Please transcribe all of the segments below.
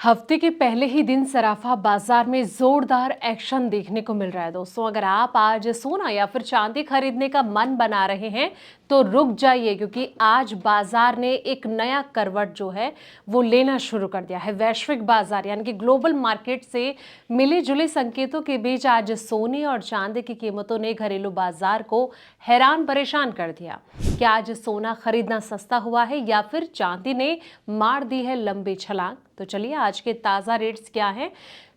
हफ्ते के पहले ही दिन सराफा बाजार में जोरदार एक्शन देखने को मिल रहा है। दोस्तों, अगर आप आज सोना या फिर चांदी खरीदने का मन बना रहे हैं तो रुक जाइए, क्योंकि आज बाजार ने एक नया करवट जो है वो लेना शुरू कर दिया है। वैश्विक बाजार यानी कि ग्लोबल मार्केट से मिले जुले संकेतों के बीच आज सोने और चांदी की कीमतों ने घरेलू बाजार को हैरान परेशान कर दिया। क्या आज सोना खरीदना सस्ता हुआ है या फिर चांदी ने मार दी है लंबी छलांग? तो चलिए आज के ताजा रेट्स क्या हैं,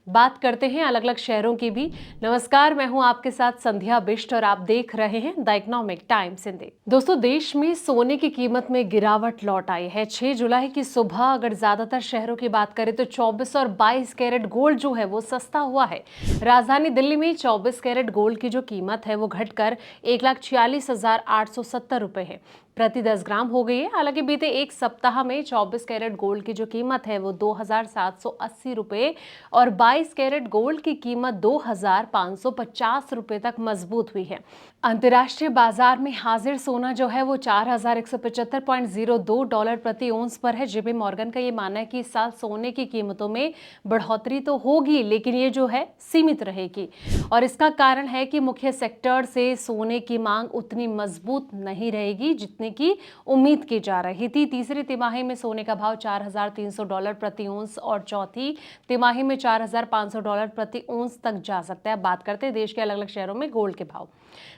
बात करते हैं अलग अलग शहरों की भी। नमस्कार, मैं हूं आपके साथ संध्या बिष्ट और आप देख रहे हैं द इकोनॉमिक टाइम्स हिंदी। दोस्तों, देश में सोने की कीमत में गिरावट लौट आई है। 6 जुलाई की सुबह अगर ज्यादातर शहरों की बात करें तो 24 और 22 कैरेट गोल्ड जो है वो सस्ता हुआ है। राजधानी दिल्ली में 24 कैरेट गोल्ड की जो कीमत है वो घटकर 1,46,870 रुपए है प्रति 10 ग्राम हो गई है। हालांकि बीते एक सप्ताह में 24 कैरेट गोल्ड की जो कीमत है वो 2,780 रुपए और 22 कैरेट गोल्ड की कीमत 2,550 रुपए तक मजबूत हुई है। अंतर्राष्ट्रीय बाजार में हाजिर सोना जो है वो 4,175.02 डॉलर प्रति औंस पर है। जेपी मॉर्गन का ये मानना है कि इस साल सोने की कीमतों में बढ़ोतरी तो होगी, लेकिन ये जो है सीमित रहेगी और इसका कारण है कि मुख्य सेक्टर से सोने की मांग उतनी मजबूत नहीं रहेगी जितनी की उम्मीद की जा रही थी। तीसरी तिमाही में सोने का भाव 4,300 डॉलर प्रति औंस और चौथी तिमाही में 4,500 डॉलर प्रति औंस तक जा सकता है। बात करते हैं देश के अलग अलग शहरों में गोल्ड के भाव।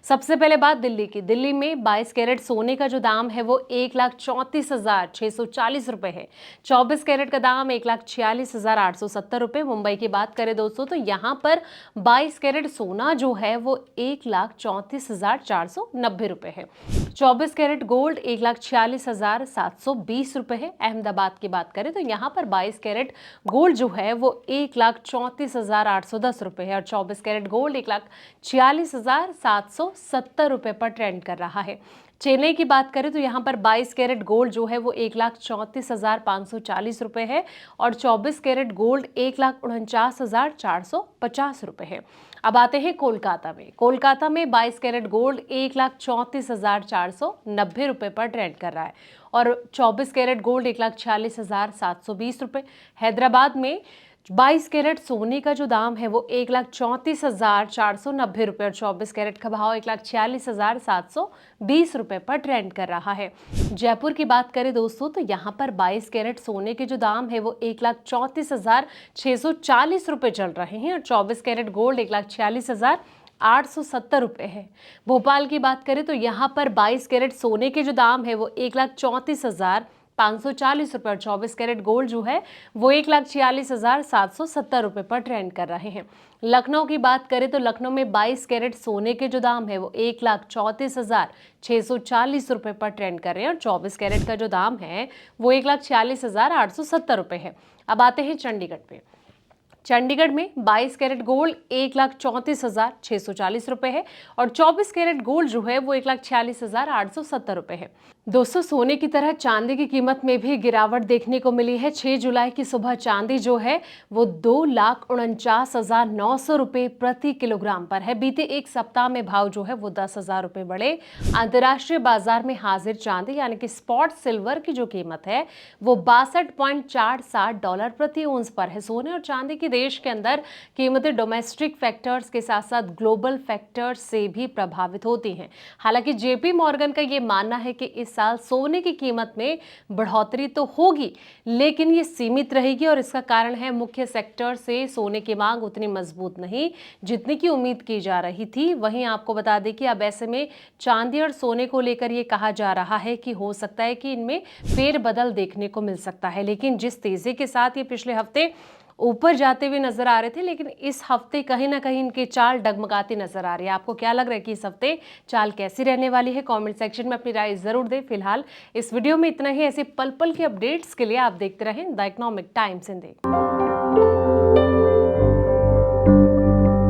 सबसे पहले बात दिल्ली की। दिल्ली में 22 कैरेट सोने का जो दाम है वो 1,34,640 रुपए है। 24 कैरेट का दाम 1,46,870 रुपए। मुंबई की बात करें दोस्तों तो यहाँ पर 22 कैरेट सोना जो है वो 1,34,490 रुपए है। 24 कैरेट गोल्ड 1,46,720 रुपए है। अहमदाबाद की बात करें तो यहाँ पर 22 कैरेट गोल्ड जो है वो 1,34,810 रुपए है और 24 कैरेट गोल्ड 1,46,770 रुपए पर ट्रेंड कर रहा है। चेन्नई की बात करें तो यहाँ पर 22 कैरेट गोल्ड जो है वो 1,34,540 रुपए है और 24 कैरेट गोल्ड 1,49,450 रुपए है। अब आते हैं कोलकाता में। कोलकाता में 22 कैरेट गोल्ड 1,34,490 रुपए पर ट्रेंड कर रहा है और 24 कैरेट गोल्ड 1,46,720 रुपए। हैदराबाद में 22 कैरेट सोने का जो दाम है वो 1,34,490 रुपए और 24 कैरेट का भाव 1,46,720 रुपए पर ट्रेंड कर रहा है। जयपुर की बात करें दोस्तों तो यहाँ पर 22 कैरेट सोने के जो दाम है वो 1,34,640 रुपए चल रहे हैं और 24 कैरेट गोल्ड 1,46,870 रुपए है। भोपाल की बात करें तो यहाँ पर 22 कैरेट सोने के जो दाम है वो 1,34,540 रुपए और 24 कैरेट गोल्ड जो है वो 1,46,770 रुपए पर ट्रेंड कर रहे हैं। लखनऊ की बात करें तो लखनऊ में 22 कैरेट सोने के जो दाम है वो 1,34,640 रुपए पर ट्रेंड कर रहे हैं और 24 कैरेट का जो दाम है वो 1,46,870 रुपए है। अब आते हैं चंडीगढ़ पे। चंडीगढ़ में 22 कैरेट गोल्ड 1,34,640 रुपए है और 24 कैरेट गोल्ड जो है वो 1,46,870 रुपए है। दोस्तों, सोने की तरह चांदी की कीमत में भी गिरावट देखने को मिली है। 6 जुलाई की सुबह चांदी जो है वो 2,49,900 रुपए प्रति किलोग्राम पर है। बीते एक सप्ताह में भाव जो है वो 10,000 रुपए बढ़े। अंतर्राष्ट्रीय बाजार में हाजिर चांदी यानी कि स्पॉट सिल्वर की जो कीमत है वो 62.47 डॉलर प्रति औंस पर है। सोने और चांदी की देश के अंदर कीमतें डोमेस्टिक फैक्टर्स के साथ साथ ग्लोबल फैक्टर्स से भी प्रभावित होती हैं। हालांकि जेपी मॉर्गन का ये मानना है कि इस साल सोने की कीमत में बढ़ोतरी तो होगी, लेकिन ये सीमित रहेगी और इसका कारण है मुख्य सेक्टर से सोने की मांग उतनी मजबूत नहीं जितनी की उम्मीद की जा रही थी। वहीं आपको बता दें कि अब ऐसे में चांदी और सोने को लेकर ये कहा जा रहा है कि हो सकता है कि इनमें फेरबदल देखने को मिल सकता है, लेकिन जिस तेजी के साथ ये पिछले हफ्ते ऊपर जाते हुए नजर आ रहे थे, लेकिन इस हफ्ते कहीं ना कहीं इनकी चाल डगमगाती नजर आ रही है। आपको क्या लग रहा है कि इस हफ्ते चाल कैसी रहने वाली है? कमेंट सेक्शन में अपनी राय जरूर दें। फिलहाल इस वीडियो में इतना ही। ऐसे पल पल के अपडेट्स के लिए आप देखते रहें द इकोनॉमिक टाइम्स हिंदी।